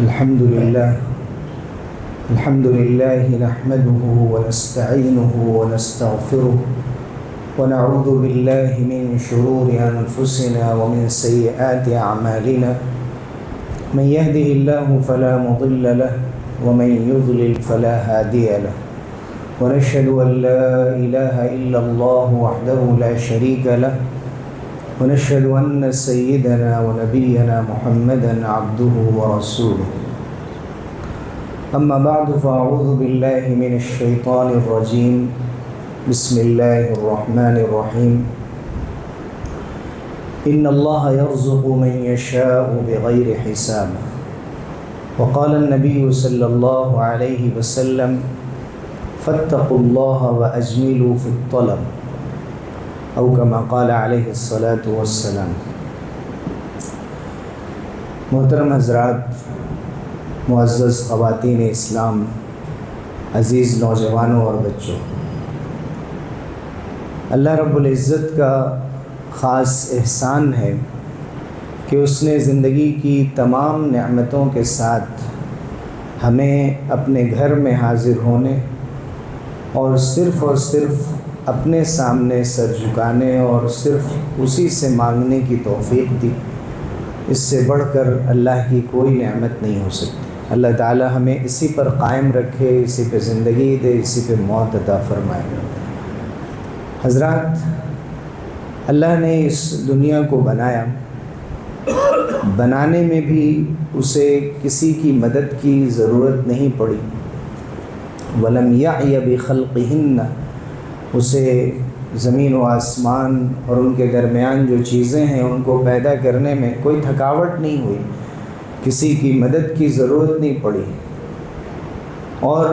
الحمد لله نحمده ونستعينه ونستغفره ونعوذ بالله من شرور أنفسنا ومن سيئات أعمالنا من يهده الله فلا مضل له ومن يضلل فلا هادي له ونشهد أن لا إله إلا الله وحده لا شريك له ونشهد أن سيدنا ونبينا محمدا عبده ورسوله أما بعد فأعوذ بالله من الشيطان الرجيم بسم الله الرحمن الرحيم إن الله يرزق من يشاء بغير حساب وقال النبي صلى الله عليه وسلم فاتقوا الله وأجملوا في الطلب او كما قال علیہ الصلاۃ والسلام۔ محترم حضرات، معزز خواتین اسلام، عزیز نوجوانوں اور بچوں، اللہ رب العزت کا خاص احسان ہے کہ اس نے زندگی کی تمام نعمتوں کے ساتھ ہمیں اپنے گھر میں حاضر ہونے اور صرف اپنے سامنے سر جھکانے اور صرف اسی سے مانگنے کی توفیق دی۔ اس سے بڑھ کر اللہ کی کوئی نعمت نہیں ہو سکتی۔ اللہ تعالی ہمیں اسی پر قائم رکھے، اسی پہ زندگی دے، اسی پہ موت عطا فرمائے۔ حضرات، اللہ نے اس دنیا کو بنانے میں بھی اسے کسی کی مدد کی ضرورت نہیں پڑی۔ وَلَمْ يَعْيَ بِخَلْقِهِنَّ، اسے زمین و آسمان اور ان کے درمیان جو چیزیں ہیں ان کو پیدا کرنے میں کوئی تھکاوٹ نہیں ہوئی، کسی کی مدد کی ضرورت نہیں پڑی۔ اور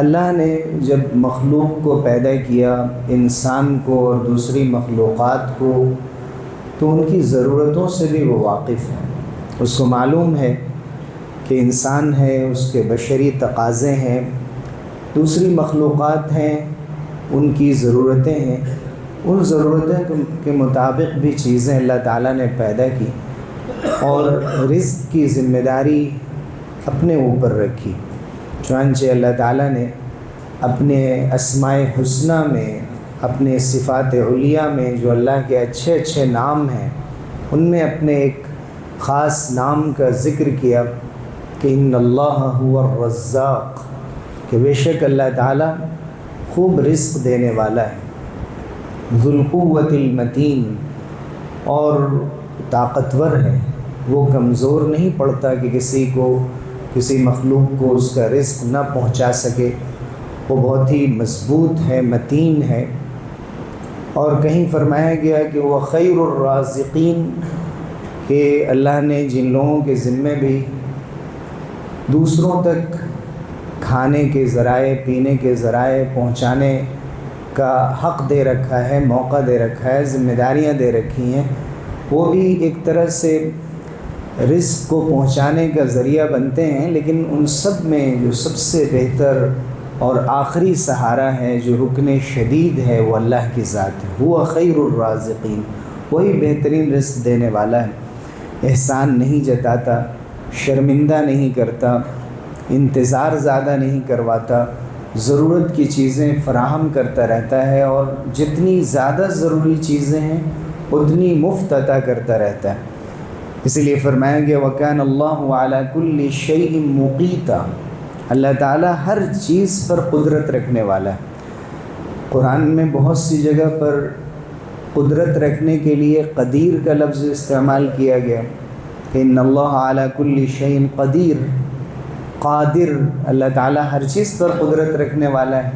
اللہ نے جب مخلوق کو پیدا کیا، انسان کو اور دوسری مخلوقات کو، تو ان کی ضرورتوں سے بھی وہ واقف ہے۔ اس کو معلوم ہے کہ انسان ہے، اس کے بشری تقاضے ہیں، دوسری مخلوقات ہیں، ان کی ضرورتیں ہیں۔ ان ضرورتوں کے مطابق بھی چیزیں اللہ تعالیٰ نے پیدا کی اور رزق کی ذمہ داری اپنے اوپر رکھی۔ چنانچہ اللہ تعالیٰ نے اپنے اسماء حسنیٰ میں، اپنے صفات علیٰ میں جو اللہ کے اچھے اچھے نام ہیں، ان میں اپنے ایک خاص نام کا ذکر کیا کہ ان اللہ هو الرزاق، کہ بے شک اللہ تعالیٰ خوب رزق دینے والا ہے، ذو القوت المتین، اور طاقتور ہے، وہ کمزور نہیں پڑتا کہ کسی مخلوق کو اس کا رزق نہ پہنچا سکے، وہ بہت ہی مضبوط ہے، متین ہے۔ اور کہیں فرمایا گیا کہ وہ خیر الرازقین، کہ اللہ نے جن لوگوں کے ذمے بھی دوسروں تک کھانے کے ذرائع، پینے کے ذرائع پہنچانے کا حق دے رکھا ہے، موقع دے رکھا ہے، ذمہ داریاں دے رکھی ہیں، وہ بھی ایک طرح سے رزق کو پہنچانے کا ذریعہ بنتے ہیں۔ لیکن ان سب میں جو سب سے بہتر اور آخری سہارا ہے، جو رکن شدید ہے، وہ اللہ کی ذات ہے۔ وہ خیر الرازقین، وہی بہترین رزق دینے والا ہے، احسان نہیں جتاتا، شرمندہ نہیں کرتا، انتظار زیادہ نہیں کرواتا، ضرورت کی چیزیں فراہم کرتا رہتا ہے، اور جتنی زیادہ ضروری چیزیں ہیں اتنی مفت عطا کرتا رہتا ہے۔ اسی لیے فرمایا گیا وَكَانَ اللَّهُ عَلَى كُلِّ شَيْءٍ مُقِيتًا، اللہ تعالیٰ ہر چیز پر قدرت رکھنے والا ہے۔ قرآن میں بہت سی جگہ پر قدرت رکھنے کے لیے قدیر کا لفظ استعمال کیا گیا کہ ان اللہ علی کل شیء قدیر، قادر، اللہ تعالیٰ ہر چیز پر قدرت رکھنے والا ہے۔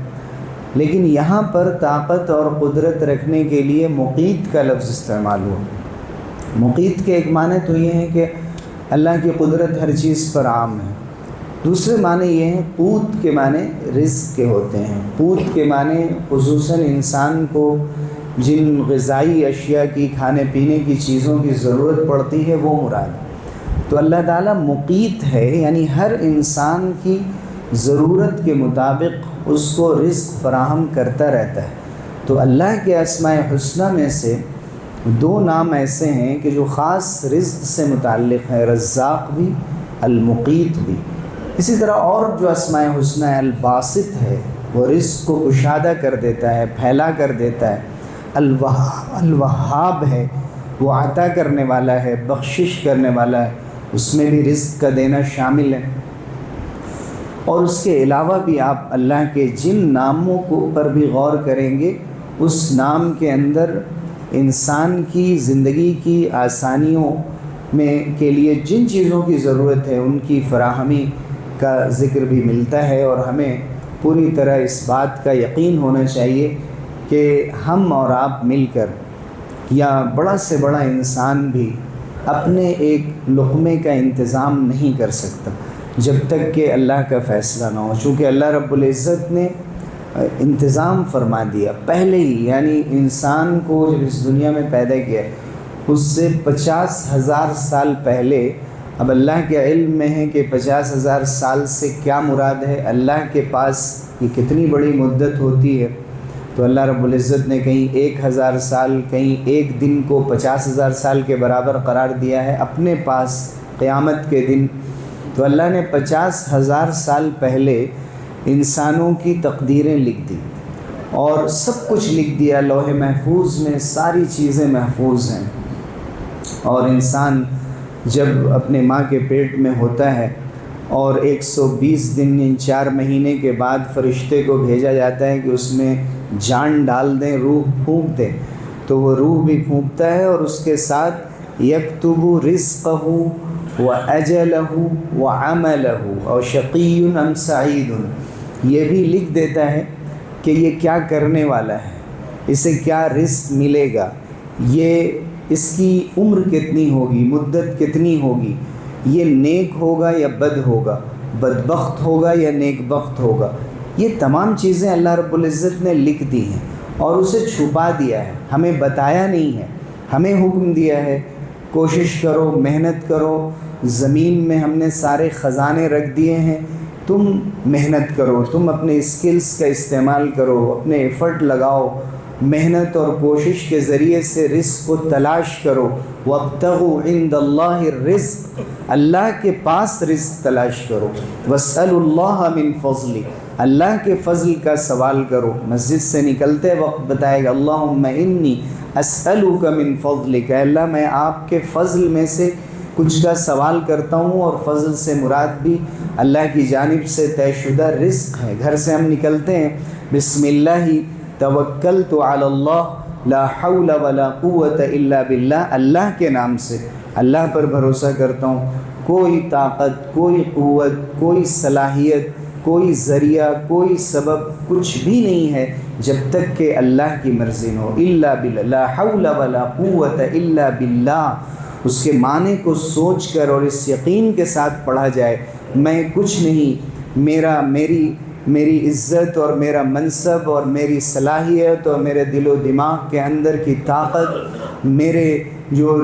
لیکن یہاں پر طاقت اور قدرت رکھنے کے لیے مقیت کا لفظ استعمال ہوا۔ مقیت کے ایک معنی تو یہ ہے کہ اللہ کی قدرت ہر چیز پر عام ہے، دوسرے معنی یہ ہیں قوت کے معنی رزق کے ہوتے ہیں۔ قوت کے معنی خصوصاً انسان کو جن غذائی اشیاء کی، کھانے پینے کی چیزوں کی ضرورت پڑتی ہے، وہ مراد۔ تو اللہ تعالیٰ مقیت ہے، یعنی ہر انسان کی ضرورت کے مطابق اس کو رزق فراہم کرتا رہتا ہے۔ تو اللہ کے اسماء حسنیٰ میں سے دو نام ایسے ہیں کہ جو خاص رزق سے متعلق ہے، رزاق بھی المقیت بھی. اسی طرح اور جو اسماء حسنی ہے، الباسط ہے، وہ رزق کو کشادہ کر دیتا ہے، پھیلا کر دیتا ہے. الوہاب ہے، وہ عطا کرنے والا ہے، بخشش کرنے والا ہے، اس میں بھی رزق کا دینا شامل ہے. اور اس کے علاوہ بھی آپ اللہ کے جن ناموں پر بھی غور کریں گے، اس نام کے اندر انسان کی زندگی کی آسانیوں میں کے لیے جن چیزوں کی ضرورت ہے ان کی فراہمی کا ذکر بھی ملتا ہے. اور ہمیں پوری طرح اس بات کا یقین ہونا چاہیے کہ ہم اور آپ مل کر، یا بڑا سے بڑا انسان بھی اپنے ایک لقمے کا انتظام نہیں کر سکتا جب تک کہ اللہ کا فیصلہ نہ ہو. چونکہ اللہ رب العزت نے انتظام فرما دیا پہلے ہی، یعنی انسان کو جب اس دنیا میں پیدا کیا اس سے 50,000 سال پہلے. اب اللہ کے علم میں ہے کہ 50,000 سال سے کیا مراد ہے، اللہ کے پاس یہ کتنی بڑی مدت ہوتی ہے. تو اللہ رب العزت نے کہیں 1,000 سال، کہیں ایک دن کو 50,000 سال کے برابر قرار دیا ہے اپنے پاس قیامت کے دن. تو اللہ نے 50,000 سال پہلے انسانوں کی تقدیریں لکھ دی اور سب کچھ لکھ دیا. لوح محفوظ میں ساری چیزیں محفوظ ہیں. اور انسان جب اپنے ماں کے پیٹ میں ہوتا ہے اور 120 دن یعنی 4 مہینے کے بعد فرشتے کو بھیجا جاتا ہے کہ اس میں جان ڈال دیں، روح پھونک دیں، تو وہ روح بھی پھونکتا ہے اور اس کے ساتھ یکتب رزقہ وَأَجَلَهُ وَعَمَلَهُ اور شقی ام سعید، یہ بھی لکھ دیتا ہے کہ یہ کیا کرنے والا ہے، اسے کیا رزق ملے گا، یہ اس کی عمر کتنی ہوگی، مدت کتنی ہوگی، یہ نیک ہوگا یا بد ہوگا، بدبخت ہوگا یا نیک بخت ہوگا. یہ تمام چیزیں اللہ رب العزت نے لکھ دی ہیں اور اسے چھپا دیا ہے، ہمیں بتایا نہیں ہے. ہمیں حکم دیا ہے کوشش کرو، محنت کرو، زمین میں ہم نے سارے خزانے رکھ دیے ہیں، تم محنت کرو، تم اپنے اسکلز کا استعمال کرو، اپنے ایفرٹ لگاؤ، محنت اور کوشش کے ذریعے سے رزق کو تلاش کرو. وابتغوا عند اللہ الرزق، اللہ کے پاس رزق تلاش کرو. واسألوا اللہ من فضل، اللہ کے فضل کا سوال کرو. مسجد سے نکلتے وقت بتائے گا اللہم انی اسألک من فضلک، اللہ میں آپ کے فضل میں سے کچھ کا سوال کرتا ہوں. اور فضل سے مراد بھی اللہ کی جانب سے طے شدہ رزق ہے. گھر سے ہم نکلتے ہیں بسم اللہ توکلت علی اللہ لا حول ولا قوت الا باللہ، اللہ کے نام سے، اللہ پر بھروسہ کرتا ہوں، کوئی طاقت، کوئی قوت، کوئی صلاحیت، کوئی ذریعہ، کوئی سبب کچھ بھی نہیں ہے جب تک کہ اللہ کی مرضی نہ ہو. الا باللہ، لا حول ولا قوت الا باللہ. اس کے معنی کو سوچ کر اور اس یقین کے ساتھ پڑھا جائے میں کچھ نہیں، میری عزت اور میرا منصب اور میری صلاحیت اور میرے دل و دماغ کے اندر کی طاقت، میرے جو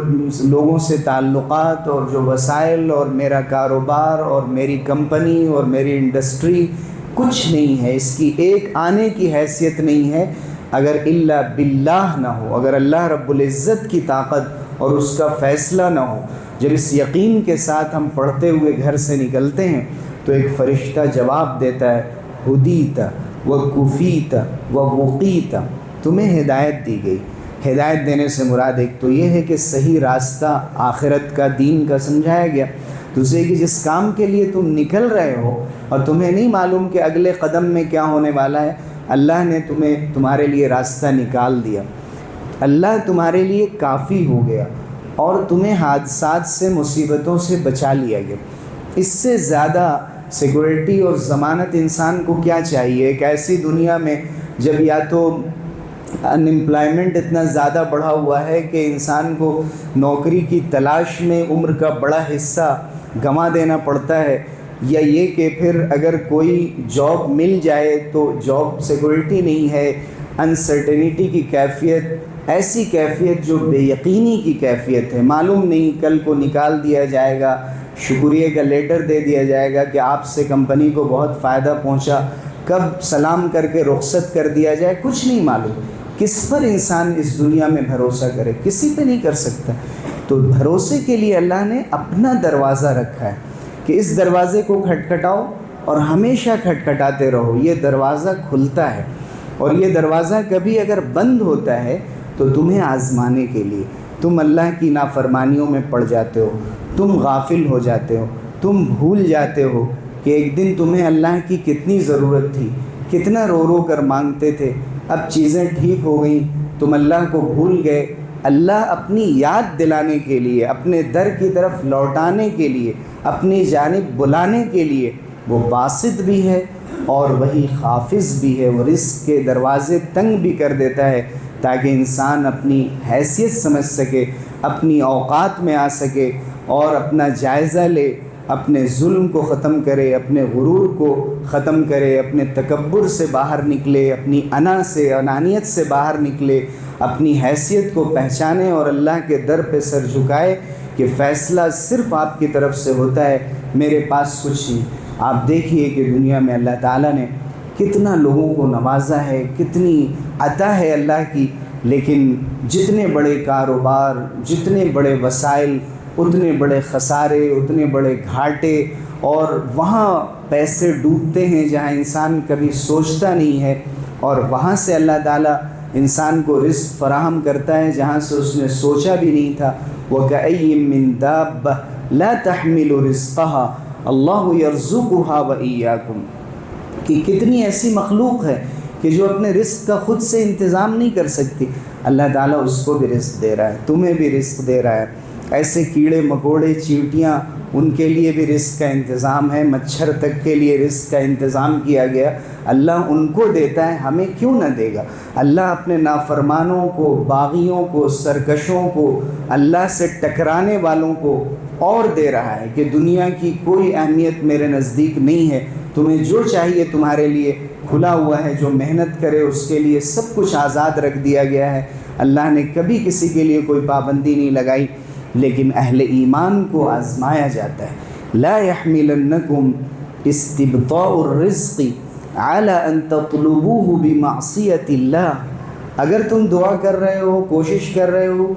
لوگوں سے تعلقات اور جو وسائل اور میرا کاروبار اور میری کمپنی اور میری انڈسٹری کچھ نہیں ہے، اس کی ایک آنے کی حیثیت نہیں ہے اگر الا باللہ نہ ہو، اگر اللہ رب العزت کی طاقت اور اس کا فیصلہ نہ ہو. جب اس یقین کے ساتھ ہم پڑھتے ہوئے گھر سے نکلتے ہیں تو ایک فرشتہ جواب دیتا ہے ہدیت وکفیت ووقیت، تمہیں ہدایت دی گئی. ہدایت دینے سے مراد ایک تو یہ ہے کہ صحیح راستہ آخرت کا، دین کا سمجھایا گیا. دوسرے کہ جس کام کے لیے تم نکل رہے ہو اور تمہیں نہیں معلوم کہ اگلے قدم میں کیا ہونے والا ہے، اللہ نے تمہارے لیے راستہ نکال دیا. اللہ تمہارے لیے کافی ہو گیا اور تمہیں حادثات سے، مصیبتوں سے بچا لیا گیا. اس سے زیادہ سیکورٹی اور ضمانت انسان کو کیا چاہیے؟ ایک ایسی دنیا میں جب یا تو ان امپلائمنٹ اتنا زیادہ بڑھا ہوا ہے کہ انسان کو نوکری کی تلاش میں عمر کا بڑا حصہ گنوا دینا پڑتا ہے، یا یہ کہ پھر اگر کوئی جاب مل جائے تو جاب سیکورٹی نہیں ہے، انسرٹنیٹی کی کیفیت، ایسی کیفیت جو بے یقینی کی کیفیت ہے، معلوم نہیں کل کو نکال دیا جائے گا، شکریہ کا لیٹر دے دیا جائے گا کہ آپ سے کمپنی کو بہت فائدہ پہنچا، کب سلام کر کے رخصت کر دیا جائے، کچھ نہیں معلوم. کس پر انسان اس دنیا میں بھروسہ کرے؟ کسی پہ نہیں کر سکتا. تو بھروسے کے لیے اللہ نے اپنا دروازہ رکھا ہے. کہ اس دروازے کو کھٹکھٹاؤ اور ہمیشہ کھٹکھٹاتے رہو، یہ دروازہ کھلتا ہے، اور یہ دروازہ کبھی اگر بند ہوتا ہے تو تمہیں آزمانے کے لیے، تم اللہ کی نافرمانیوں میں پڑ جاتے ہو، تم غافل ہو جاتے ہو، تم بھول جاتے ہو کہ ایک دن تمہیں اللہ کی کتنی ضرورت تھی، کتنا رو رو کر مانگتے تھے، اب چیزیں ٹھیک ہو گئیں، تم اللہ کو بھول گئے۔ اللہ اپنی یاد دلانے کے لیے، اپنے در کی طرف لوٹانے کے لیے، اپنی جانب بلانے کے لیے وہ باسط بھی ہے اور وہی خافض بھی ہے، وہ رزق کے دروازے تنگ بھی کر دیتا ہے تاکہ انسان اپنی حیثیت سمجھ سکے، اپنی اوقات میں آ سکے اور اپنا جائزہ لے، اپنے ظلم کو ختم کرے، اپنے غرور کو ختم کرے، اپنے تکبر سے باہر نکلے، اپنی انا سے، انانیت سے باہر نکلے، اپنی حیثیت کو پہچانے اور اللہ کے در پہ سر جھکائے کہ فیصلہ صرف آپ کی طرف سے ہوتا ہے، میرے پاس کچھ نہیں۔ آپ دیکھیے کہ دنیا میں اللہ تعالیٰ نے کتنا لوگوں کو نوازا ہے، کتنی عطا ہے اللہ کی، لیکن جتنے بڑے کاروبار، جتنے بڑے وسائل، اتنے بڑے خسارے، اتنے بڑے گھاٹے، اور وہاں پیسے ڈوبتے ہیں جہاں انسان کبھی سوچتا نہیں ہے، اور وہاں سے اللہ تعالیٰ انسان کو رزق فراہم کرتا ہے جہاں سے اس نے سوچا بھی نہیں تھا۔ وَكَأَيٍّ مِّن دَابَّةٍ لَا تَحْمِلُ رِزْقَهَا اللَّهُ يَرْزُقُهَا وَإِيَّاكُمْ، کہ کتنی ایسی مخلوق ہے کہ جو اپنے رزق کا خود سے انتظام نہیں کر سکتی، اللہ تعالیٰ اس کو بھی رزق دے رہا ہے، تمہیں بھی رزق دے رہا ہے۔ ایسے کیڑے مکوڑے، چیونٹیاں، ان کے لیے بھی رزق کا انتظام ہے، مچھر تک کے لیے رزق کا انتظام کیا گیا، اللہ ان کو دیتا ہے، ہمیں کیوں نہ دے گا؟ اللہ اپنے نافرمانوں کو، باغیوں کو، سرکشوں کو، اللہ سے ٹکرانے والوں کو اور دے رہا ہے کہ دنیا کی کوئی اہمیت میرے نزدیک نہیں ہے، تمہیں جو چاہیے تمہارے لیے کھلا ہوا ہے، جو محنت کرے اس کے لیے سب کچھ آزاد رکھ دیا گیا ہے۔ اللہ نے کبھی کسی کے لیے کوئی پابندی نہیں لگائی، لیکن اہل ایمان کو آزمایا جاتا ہے۔ لا يحملنکم استبطاء الرزق على ان تطلبوه بمعصیت اللہ، اگر تم دعا کر رہے ہو، کوشش کر رہے ہو،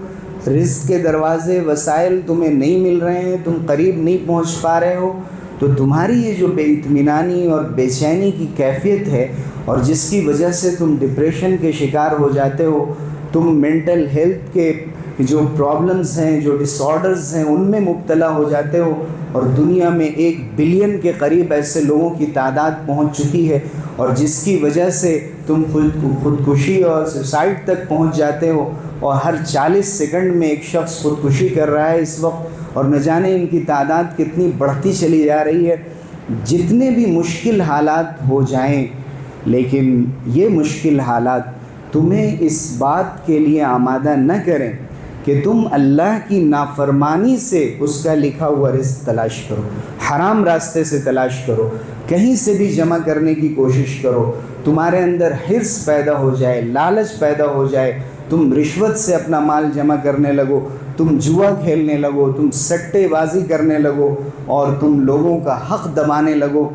رزق کے دروازے، وسائل تمہیں نہیں مل رہے ہیں، تم قریب نہیں پہنچ پا رہے ہو، تو تمہاری یہ جو بے اطمینانی اور بے چینی کی کیفیت ہے، اور جس کی وجہ سے تم ڈپریشن کے شکار ہو جاتے ہو، تم مینٹل ہیلتھ کے جو پرابلمز ہیں، جو ڈس آرڈرز ہیں، ان میں مبتلا ہو جاتے ہو، اور دنیا میں 1 بلین کے قریب ایسے لوگوں کی تعداد پہنچ چکی ہے، اور جس کی وجہ سے تم خودکشی اور سوسائڈ تک پہنچ جاتے ہو، اور ہر 40 سیکنڈ میں ایک شخص خودکشی کر رہا ہے اس وقت، اور نہ جانے ان کی تعداد کتنی بڑھتی چلی جا رہی ہے۔ جتنے بھی مشکل حالات ہو جائیں، لیکن یہ مشکل حالات تمہیں اس بات کے لیے آمادہ نہ کریں کہ تم اللہ کی نافرمانی سے اس کا لکھا ہوا رزق تلاش کرو، حرام راستے سے تلاش کرو، کہیں سے بھی جمع کرنے کی کوشش کرو، تمہارے اندر حرص پیدا ہو جائے، لالچ پیدا ہو جائے، تم رشوت سے اپنا مال جمع کرنے لگو، تم جوا کھیلنے لگو، تم سٹے بازی کرنے لگو، اور تم لوگوں کا حق دبانے لگو۔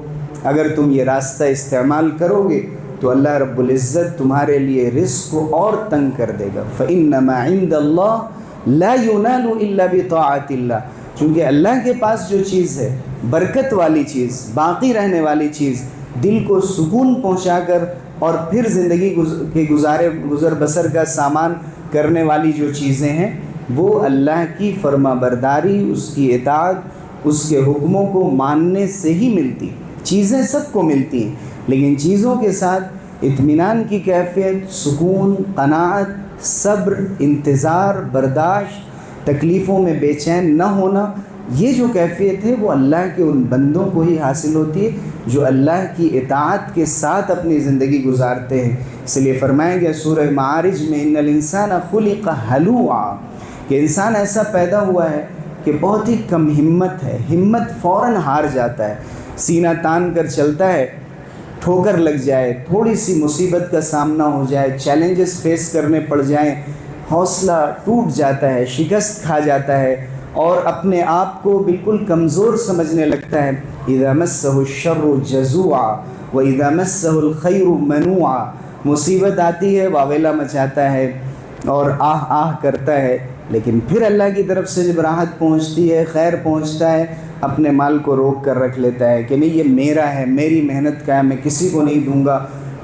اگر تم یہ راستہ استعمال کرو گے تو اللہ رب العزت تمہارے لیے رزق کو اور تنگ کر دے گا۔ فَإِنَّمَا عِندَ اللَّهِ لَا يُنَالُ إِلَّا بِطَاعَةِ اللَّهِ، چونکہ اللہ کے پاس جو چیز ہے، برکت والی چیز، باقی رہنے والی چیز، دل کو سکون پہنچا کر اور پھر زندگی کے گزر بسر کا سامان کرنے والی جو چیزیں ہیں، وہ اللہ کی فرما برداری، اس کی اطاعت، اس کے حکموں کو ماننے سے ہی ملتی۔ چیزیں سب کو ملتی ہیں، لیکن چیزوں کے ساتھ اطمینان کی کیفیت، سکون، قناعت، صبر، انتظار، برداشت، تکلیفوں میں بے چین نہ ہونا، یہ جو کیفیت ہے وہ اللہ کے ان بندوں کو ہی حاصل ہوتی ہے جو اللہ کی اطاعت کے ساتھ اپنی زندگی گزارتے ہیں۔ اس لیے فرمایا گیا سورہ معارج میں، ان الانسان خلق ہلوعا، کہ انسان ایسا پیدا ہوا ہے کہ بہت ہی کم ہمت ہے، ہمت فوراً ہار جاتا ہے، سینہ تان کر چلتا ہے، ٹھوکر لگ جائے، تھوڑی سی مصیبت کا سامنا ہو جائے، چیلنجز فیس کرنے پڑ جائیں، حوصلہ ٹوٹ جاتا ہے، شکست کھا جاتا ہے، اور اپنے آپ کو بالکل کمزور سمجھنے لگتا ہے۔ اذا مسہ الشر جزوعا واذا مسہ الخیر منوعا، مصیبت آتی ہے واویلا مچاتا ہے اور آہ آہ کرتا ہے، لیکن پھر اللہ کی طرف سے جب راحت پہنچتی ہے، خیر پہنچتا ہے، اپنے مال کو روک کر رکھ لیتا ہے کہ نہیں یہ میرا ہے، میری محنت کا ہے، میں کسی کو نہیں دوں گا،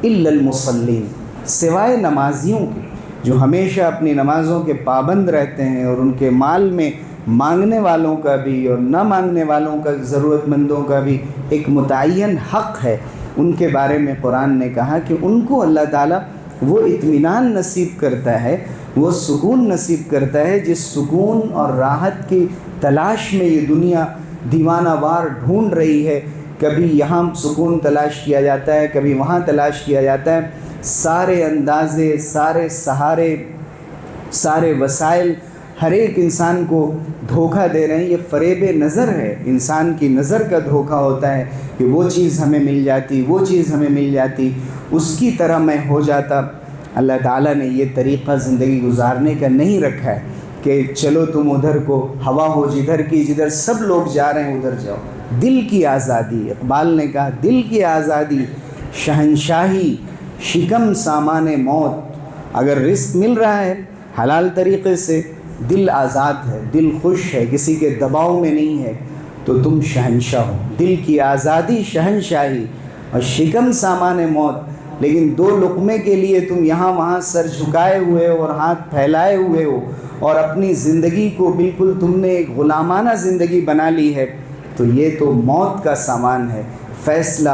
الا المصلین، سوائے نمازیوں کے جو ہمیشہ اپنی نمازوں کے پابند رہتے ہیں، اور ان کے مال میں مانگنے والوں کا بھی اور نہ مانگنے والوں کا، ضرورت مندوں کا بھی ایک متعین حق ہے۔ ان کے بارے میں قرآن نے کہا کہ ان کو اللہ تعالیٰ وہ اطمینان نصیب کرتا ہے، وہ سکون نصیب کرتا ہے جس سکون اور راحت کی تلاش میں یہ دنیا دیوانہ وار ڈھونڈ رہی ہے۔ کبھی یہاں سکون تلاش کیا جاتا ہے، کبھی وہاں تلاش کیا جاتا ہے، سارے اندازے، سارے سہارے، سارے وسائل ہر ایک انسان کو دھوکہ دے رہے ہیں۔ یہ فریب نظر ہے، انسان کی نظر کا دھوکہ ہوتا ہے کہ وہ چیز ہمیں مل جاتی، وہ چیز ہمیں مل جاتی، اس کی طرح میں ہو جاتا۔ اللہ تعالیٰ نے یہ طریقہ زندگی گزارنے کا نہیں رکھا ہے کہ چلو تم ادھر کو ہوا ہو جدھر کی، جدھر سب لوگ جا رہے ہیں ادھر جاؤ۔ دل کی آزادی، اقبال نے کہا دل کی آزادی، شہنشاہی، شکم سامان موت۔ اگر رزق مل رہا ہے حلال طریقے سے، دل آزاد ہے، دل خوش ہے، کسی کے دباؤ میں نہیں ہے، تو تم شہنشاہ ہو۔ دل کی آزادی، شہنشاہی اور شکم سامان موت۔ لیکن دو لقمے کے لیے تم یہاں وہاں سر جھکائے ہوئے ہو اور ہاتھ پھیلائے ہوئے ہو، اور اپنی زندگی کو بالکل تم نے ایک غلامانہ زندگی بنا لی ہے، تو یہ تو موت کا سامان ہے۔ فیصلہ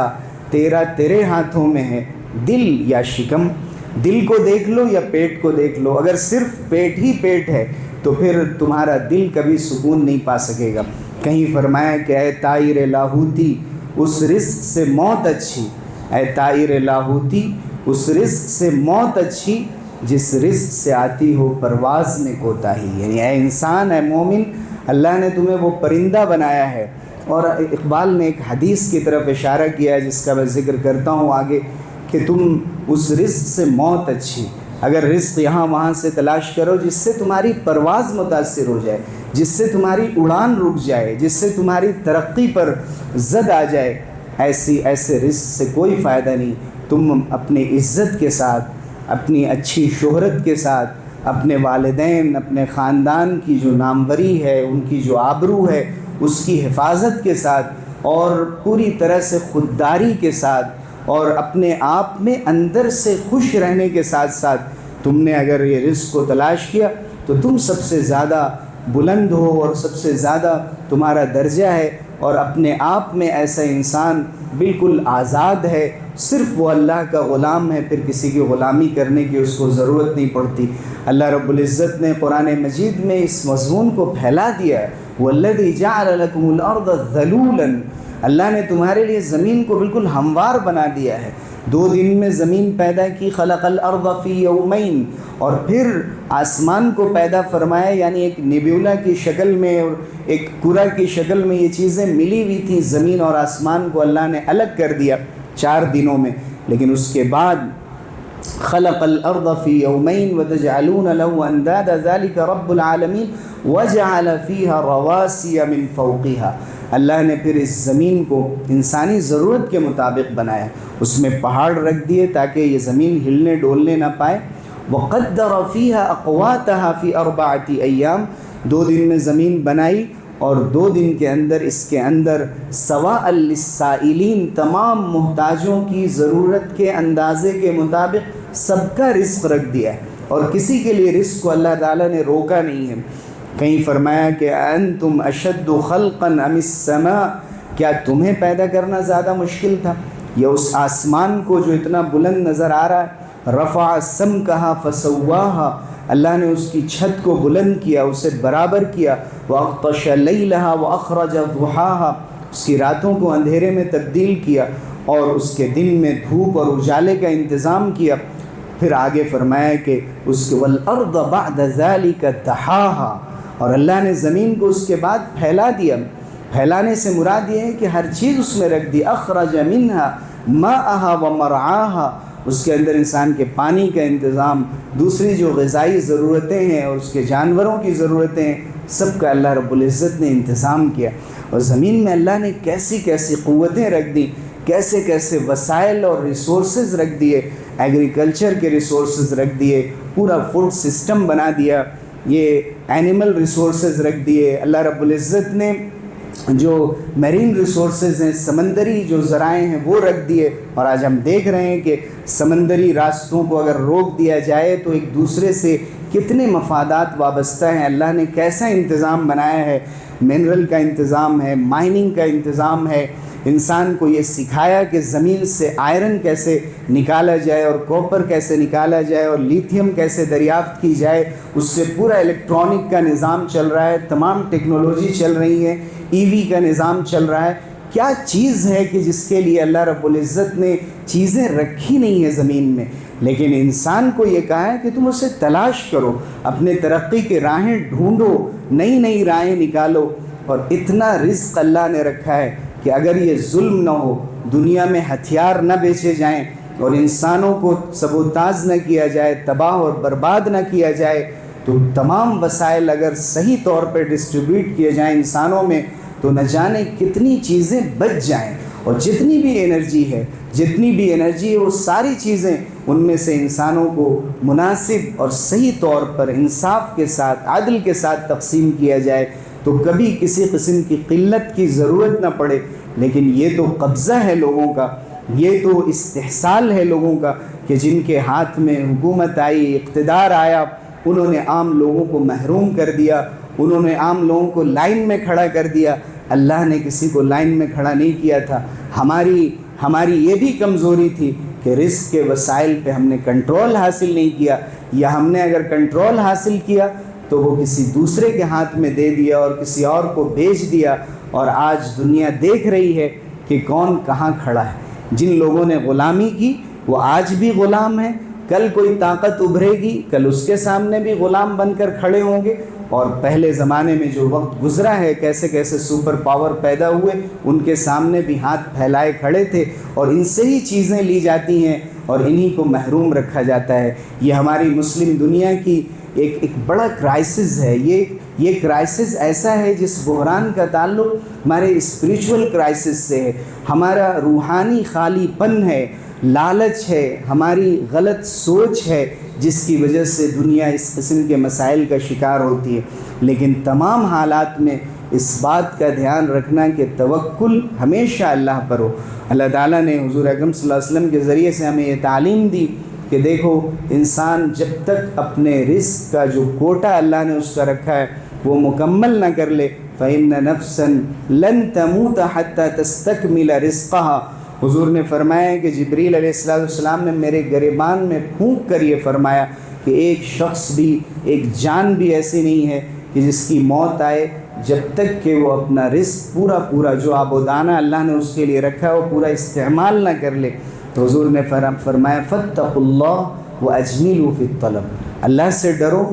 تیرے ہاتھوں میں ہے، دل یا شکم۔ دل کو دیکھ لو یا پیٹ کو دیکھ لو۔ اگر صرف پیٹ ہی پیٹ ہے تو پھر تمہارا دل کبھی سکون نہیں پا سکے گا۔ کہیں فرمایا کہ اے طائر لاہوتی، اس رزق سے موت اچھی، اے طائر لاہوتی، اس رزق سے موت اچھی جس رزق سے آتی ہو پرواز میں کوتاہی۔ یعنی اے انسان، اے مومن، اللہ نے تمہیں وہ پرندہ بنایا ہے۔ اور اقبال نے ایک حدیث کی طرف اشارہ کیا ہے جس کا میں ذکر کرتا ہوں آگے، کہ تم اس رزق سے موت اچھی۔ اگر رزق یہاں وہاں سے تلاش کرو جس سے تمہاری پرواز متاثر ہو جائے، جس سے تمہاری اڑان رک جائے، جس سے تمہاری ترقی پر زد آ جائے، ایسے رزق سے کوئی فائدہ نہیں۔ تم اپنے عزت کے ساتھ، اپنی اچھی شہرت کے ساتھ، اپنے والدین، اپنے خاندان کی جو ناموری ہے، ان کی جو آبرو ہے، اس کی حفاظت کے ساتھ، اور پوری طرح سے خودداری کے ساتھ، اور اپنے آپ میں اندر سے خوش رہنے کے ساتھ ساتھ تم نے اگر یہ رزق کو تلاش کیا تو تم سب سے زیادہ بلند ہو اور سب سے زیادہ تمہارا درجہ ہے۔ اور اپنے آپ میں ایسا انسان بالکل آزاد ہے، صرف وہ اللہ کا غلام ہے، پھر کسی کی غلامی کرنے کی اس کو ضرورت نہیں پڑتی۔ اللہ رب العزت نے قرآن مجید میں اس مضمون کو پھیلا دیا ہے، وَالَّذِي جَعَلَ لَكُمُ الْأَرْضَ ذَلُولًا، اللہ نے تمہارے لیے زمین کو بالکل ہموار بنا دیا ہے۔ 2 دن میں زمین پیدا کی، خلق الارض فی یومین، اور پھر آسمان کو پیدا فرمایا، یعنی ایک نیبیولا کی شکل میں اور ایک کرہ کی شکل میں یہ چیزیں ملی ہوئی تھیں۔ زمین اور آسمان کو اللہ نے الگ کر دیا 4 دنوں میں، لیکن اس کے بعد خلق الارض فی یومین وتجعلون له اندادا ذلک رب العالمین وجعل فیہا رواسی من فوقہا، اللہ نے پھر اس زمین کو انسانی ضرورت کے مطابق بنایا، اس میں پہاڑ رکھ دیے تاکہ یہ زمین ہلنے ڈولنے نہ پائے۔ وَقَدَّرَ فِيهَا أَقْوَاتَهَا فِي 4 أَيَّامٍ، 2 دن میں زمین بنائی، اور 2 دن کے اندر اس کے اندر سواء للسائلین، تمام محتاجوں کی ضرورت کے اندازے کے مطابق سب کا رزق رکھ دیا ہے، اور کسی کے لیے رزق کو اللہ تعالیٰ نے روکا نہیں ہے۔ کہیں فرمایا کہ انتم اشد خلقا ام السماء، کیا تمہیں پیدا کرنا زیادہ مشکل تھا یا اس آسمان کو جو اتنا بلند نظر آ رہا ہے؟ رفع سمکها فسواها، اللہ نے اس کی چھت کو بلند کیا، اسے برابر کیا۔ واغطش لیلها واخرج ضحاها، اس کی راتوں کو اندھیرے میں تبدیل کیا اور اس کے دن میں دھوپ اور اجالے کا انتظام کیا۔ پھر آگے فرمایا کہ اس کے والارض بعد ذلك دحاها، اور اللہ نے زمین کو اس کے بعد پھیلا دیا۔ پھیلانے سے مراد یہ ہے کہ ہر چیز اس میں رکھ دی۔ اخرج منها ماءها ومرعاها، اس کے اندر انسان کے پانی کا انتظام، دوسری جو غذائی ضرورتیں ہیں اور اس کے جانوروں کی ضرورتیں ہیں، سب کا اللہ رب العزت نے انتظام کیا۔ اور زمین میں اللہ نے کیسی کیسی قوتیں رکھ دی، کیسے کیسے وسائل اور ریسورسز رکھ دیے، ایگریکلچر کے ریسورسز رکھ دیے، پورا فوڈ سسٹم بنا دیا، یہ اینیمل ریسورسز رکھ دیے، اللہ رب العزت نے جو میرین ریسورسز ہیں، سمندری جو ذرائع ہیں وہ رکھ دیے، اور آج ہم دیکھ رہے ہیں کہ سمندری راستوں کو اگر روک دیا جائے تو ایک دوسرے سے کتنے مفادات وابستہ ہیں۔ اللہ نے کیسا انتظام بنایا ہے، منرل کا انتظام ہے، مائننگ کا انتظام ہے، انسان کو یہ سکھایا کہ زمین سے آئرن کیسے نکالا جائے اور کوپر کیسے نکالا جائے اور لیتھیم کیسے دریافت کی جائے، اس سے پورا الیکٹرانک کا نظام چل رہا ہے، تمام ٹیکنالوجی چل رہی ہے، ای وی کا نظام چل رہا ہے۔ کیا چیز ہے کہ جس کے لیے اللہ رب العزت نے چیزیں رکھی نہیں ہیں زمین میں، لیکن انسان کو یہ کہا ہے کہ تم اسے تلاش کرو، اپنے ترقی کے راہیں ڈھونڈو، نئی نئی راہیں نکالو۔ اور اتنا رزق اللہ نے رکھا ہے کہ اگر یہ ظلم نہ ہو، دنیا میں ہتھیار نہ بیچے جائیں اور انسانوں کو سبوتاژ نہ کیا جائے، تباہ اور برباد نہ کیا جائے، تو تمام وسائل اگر صحیح طور پہ ڈسٹریبیوٹ کیے جائیں انسانوں میں تو نہ جانے کتنی چیزیں بچ جائیں، اور جتنی بھی انرجی ہے وہ ساری چیزیں ان میں سے انسانوں کو مناسب اور صحیح طور پر انصاف کے ساتھ، عدل کے ساتھ تقسیم کیا جائے تو کبھی کسی قسم کی قلت کی ضرورت نہ پڑے۔ لیکن یہ تو قبضہ ہے لوگوں کا، یہ تو استحصال ہے لوگوں کا کہ جن کے ہاتھ میں حکومت آئی، اقتدار آیا، انہوں نے عام لوگوں کو محروم کر دیا، انہوں نے عام لوگوں کو لائن میں کھڑا کر دیا۔ اللہ نے کسی کو لائن میں کھڑا نہیں کیا تھا۔ ہماری یہ بھی کمزوری تھی کہ رزق کے وسائل پہ ہم نے کنٹرول حاصل نہیں کیا، یا ہم نے اگر کنٹرول حاصل کیا تو وہ کسی دوسرے کے ہاتھ میں دے دیا اور کسی اور کو بیچ دیا، اور آج دنیا دیکھ رہی ہے کہ کون کہاں کھڑا ہے۔ جن لوگوں نے غلامی کی وہ آج بھی غلام ہیں، کل کوئی طاقت ابھرے گی، کل اس کے سامنے بھی غلام بن کر کھڑے ہوں گے۔ اور پہلے زمانے میں جو وقت گزرا ہے، کیسے کیسے سپر پاور پیدا ہوئے، ان کے سامنے بھی ہاتھ پھیلائے کھڑے تھے، اور ان سے ہی چیزیں لی جاتی ہیں اور انہی کو محروم رکھا جاتا ہے۔ یہ ہماری مسلم دنیا کی ایک بڑا کرائسس ہے۔ یہ کرائسس ایسا ہے جس بحران کا تعلق ہمارے اسپریچول کرائسس سے ہے، ہمارا روحانی خالی پن ہے، لالچ ہے، ہماری غلط سوچ ہے، جس کی وجہ سے دنیا اس قسم کے مسائل کا شکار ہوتی ہے۔ لیکن تمام حالات میں اس بات کا دھیان رکھنا کہ توکل ہمیشہ اللہ پر ہو۔ اللہ تعالیٰ نے حضور اکرم صلی اللہ علیہ وسلم کے ذریعے سے ہمیں یہ تعلیم دی کہ دیکھو، انسان جب تک اپنے رزق کا جو کوٹہ اللہ نے اس کا رکھا ہے وہ مکمل نہ کر لے، فَإِنَّ نَفْسًا لَن تَمُوتَ حَتَّى تَسْتَكْمِلَ رِزْقَهَا۔ حضور نے فرمایا کہ جبریل علیہ السلام نے میرے گریبان میں پھونک کر یہ فرمایا کہ ایک شخص بھی، ایک جان بھی ایسی نہیں ہے کہ جس کی موت آئے جب تک کہ وہ اپنا رزق پورا جو آب و دانہ اللہ نے اس کے لیے رکھا ہے وہ پورا استعمال نہ کر لے۔ تو حضور نے فرمایا فَاتَّقُوا اللَّهَ وَأَجْمِلُوا فِي الطَّلَبِ، اللہ سے ڈرو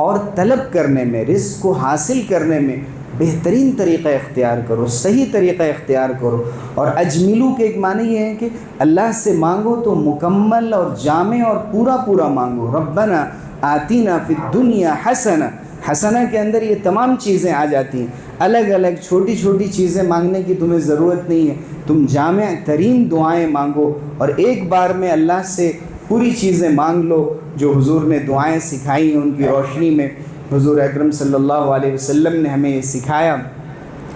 اور طلب کرنے میں، رزق کو حاصل کرنے میں بہترین طریقہ اختیار کرو، صحیح طریقہ اختیار کرو۔ اور اجملو کے ایک معنی یہ ہے کہ اللہ سے مانگو تو مکمل اور جامع اور پورا مانگو۔ ربنا آتینا فی الدنیا حسنہ، حسنہ کے اندر یہ تمام چیزیں آ جاتی ہیں، الگ الگ چھوٹی چیزیں مانگنے کی تمہیں ضرورت نہیں ہے، تم جامع ترین دعائیں مانگو اور ایک بار میں اللہ سے پوری چیزیں مانگ لو۔ جو حضور نے دعائیں سکھائی ہیں ان کی روشنی میں حضور اکرم صلی اللہ علیہ وسلم نے ہمیں یہ سکھایا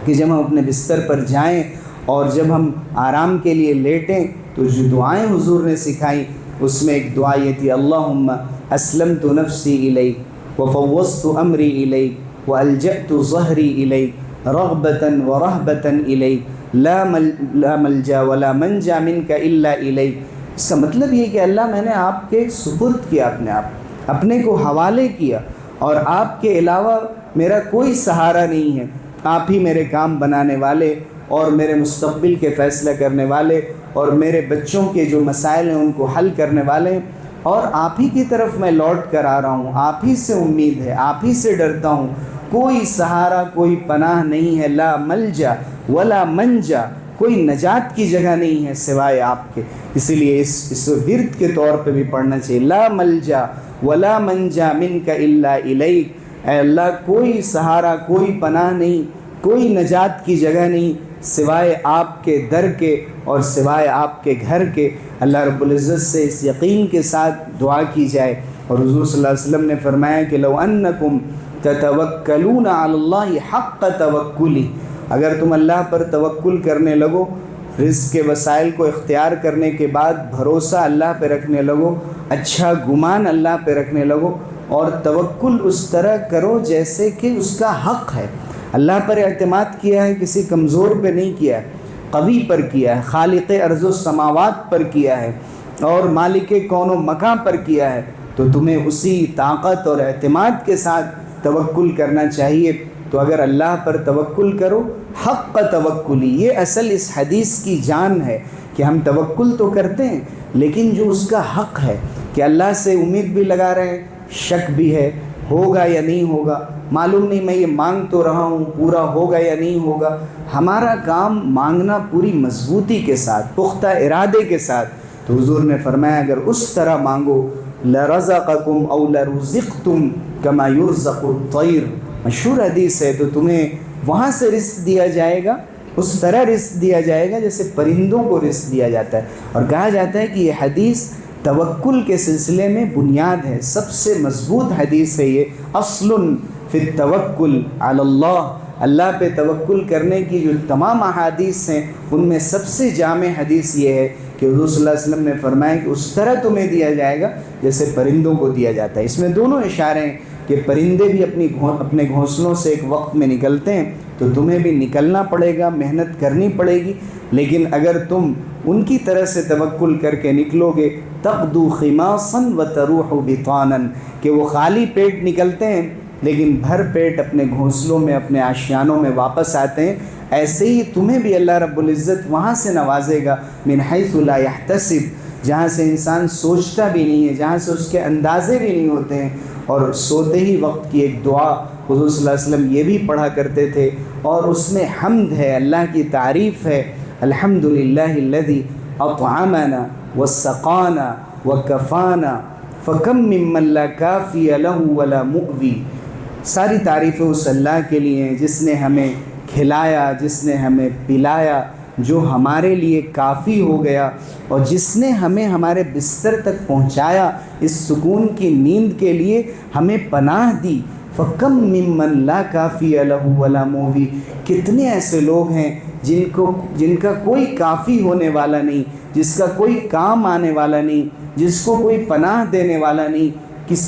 کہ جب ہم اپنے بستر پر جائیں اور جب ہم آرام کے لیے لیٹیں تو جو دعائیں حضور نے سکھائیں اس میں ایک دعا یہ تھی، اللہم اسلمت نفسی الیک وفوضت امری الیک والجأت ظہری الیک رغبتا ورہبتا الیک لا ملجا ولا منجا منک الا الیک۔ اس کا مطلب یہ کہ اللہ میں نے آپ کے سپرد کیا، اپنے کو حوالے کیا، اور آپ کے علاوہ میرا کوئی سہارا نہیں ہے۔ آپ ہی میرے کام بنانے والے اور میرے مستقبل کے فیصلہ کرنے والے اور میرے بچوں کے جو مسائل ہیں ان کو حل کرنے والے ہیں، اور آپ ہی کی طرف میں لوٹ کر آ رہا ہوں، آپ ہی سے امید ہے، آپ ہی سے ڈرتا ہوں، کوئی سہارا کوئی پناہ نہیں ہے، لا ملجا ولا منجا، کوئی نجات کی جگہ نہیں ہے سوائے آپ کے۔ اسی لیے اس ورد کے طور پہ بھی پڑھنا چاہیے، لا ملجا ولا منجا منک الا الیک، اے اللہ کوئی سہارا کوئی پناہ نہیں، کوئی نجات کی جگہ نہیں سوائے آپ کے در کے اور سوائے آپ کے گھر کے۔ اللہ رب العزت سے اس یقین کے ساتھ دعا کی جائے۔ اور حضور صلی اللہ علیہ وسلم نے فرمایا کہ لو انکم تتوکلون علی اللہ حق توکلی، اگر تم اللہ پر توکل کرنے لگو، رزق کے وسائل کو اختیار کرنے کے بعد بھروسہ اللہ پہ رکھنے لگو، اچھا گمان اللہ پہ رکھنے لگو، اور توکل اس طرح کرو جیسے کہ اس کا حق ہے۔ اللہ پر اعتماد کیا ہے، کسی کمزور پہ نہیں کیا ہے، قوی پر کیا ہے، خالق ارض و سماوات پر کیا ہے، اور مالک کون و مکان پر کیا ہے، تو تمہیں اسی طاقت اور اعتماد کے ساتھ توکل کرنا چاہیے۔ تو اگر اللہ پر توکل کرو حق توکلی، یہ اصل اس حدیث کی جان ہے کہ ہم توکل تو کرتے ہیں لیکن جو اس کا حق ہے کہ اللہ سے امید بھی لگا رہے ہیں، شک بھی ہے، ہوگا یا نہیں ہوگا، معلوم نہیں، میں یہ مانگ تو رہا ہوں، پورا ہوگا یا نہیں ہوگا۔ ہمارا کام مانگنا پوری مضبوطی کے ساتھ، پختہ ارادے کے ساتھ۔ تو حضور نے فرمایا اگر اس طرح مانگو لرزقکم او لرزقتم کما یرزق الطیر، مشہور حدیث ہے، تو تمہیں وہاں سے رزق دیا جائے گا، اس طرح رزق دیا جائے گا جیسے پرندوں کو رزق دیا جاتا ہے۔ اور کہا جاتا ہے کہ یہ حدیث توکل کے سلسلے میں بنیاد ہے، سب سے مضبوط حدیث ہے یہ، اصل فی التوکل علی اللہ، اللہ پہ توکل کرنے کی جو تمام احادیث ہیں ان میں سب سے جامع حدیث یہ ہے کہ حضور صلی اللہ علیہ وسلم نے فرمایا کہ اس طرح تمہیں دیا جائے گا جیسے پرندوں کو دیا جاتا ہے۔ اس میں دونوں اشارے ہیں کہ پرندے بھی اپنے گھونسلوں سے ایک وقت میں نکلتے ہیں، تو تمہیں بھی نکلنا پڑے گا، محنت کرنی پڑے گی، لیکن اگر تم ان کی طرح سے توکل کر کے نکلو گے تغدو خماصا وتروح بطانا، کہ وہ خالی پیٹ نکلتے ہیں لیکن بھر پیٹ اپنے گھونسلوں میں، اپنے آشیانوں میں واپس آتے ہیں، ایسے ہی تمہیں بھی اللہ رب العزت وہاں سے نوازے گا من حیث لا یحتسب، جہاں سے انسان سوچتا بھی نہیں ہے، جہاں سے اس کے اندازے بھی نہیں ہوتے ہیں۔ اور سوتے ہی وقت کی ایک دعا حضور صلی اللہ علیہ وسلم یہ بھی پڑھا کرتے تھے، اور اس میں حمد ہے، اللہ کی تعریف ہے، الحمدللہ الذی اطعمنا وسقانا وکفانا فکم ممن لا کافی لہ ولا مؤوی، ساری تعریفیں اس اللہ کے لیے ہیں جس نے ہمیں کھلایا، جس نے ہمیں پلایا، جو ہمارے لیے کافی ہو گیا، اور جس نے ہمیں ہمارے بستر تک پہنچایا، اس سکون کی نیند کے لیے ہمیں پناہ دی۔ فَكَمْ مِمَّنْ لَا كَافِيَ لَهُ وَلَا مُؤْوِي، کتنے ایسے لوگ ہیں جن کا کوئی کافی ہونے والا نہیں، جس کا کوئی کام آنے والا نہیں، جس کو کوئی پناہ دینے والا نہیں،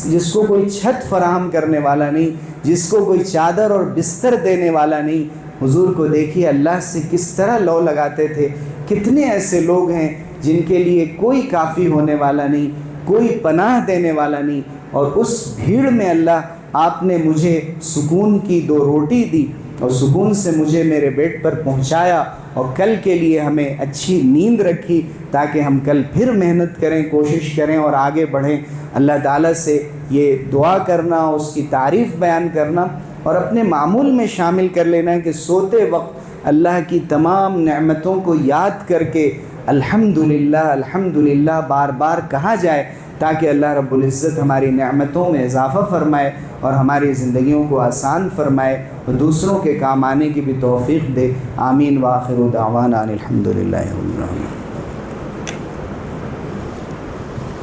جس کو کوئی چھت فراہم کرنے والا نہیں، جس کو کوئی چادر اور بستر دینے والا نہیں۔ حضور کو دیکھیے اللہ سے کس طرح لو لگاتے تھے۔ کتنے ایسے لوگ ہیں جن کے لیے کوئی کافی ہونے والا نہیں، کوئی پناہ دینے والا نہیں، اور اس بھیڑ میں اللہ آپ نے مجھے سکون کی 2 روٹی دی، اور سکون سے مجھے میرے بیڈ پر پہنچایا، اور کل کے لیے ہمیں اچھی نیند رکھی تاکہ ہم کل پھر محنت کریں، کوشش کریں اور آگے بڑھیں۔ اللہ تعالیٰ سے یہ دعا کرنا، اس کی تعریف بیان کرنا، اور اپنے معمول میں شامل کر لینا کہ سوتے وقت اللہ کی تمام نعمتوں کو یاد کر کے الحمدللہ الحمدللہ بار بار کہا جائے، تاکہ اللہ رب العزت ہماری نعمتوں میں اضافہ فرمائے اور ہماری زندگیوں کو آسان فرمائے اور دوسروں کے کام آنے کی بھی توفیق دے۔ آمین۔ وآخر دعوانا الحمدللہ رب العالمین۔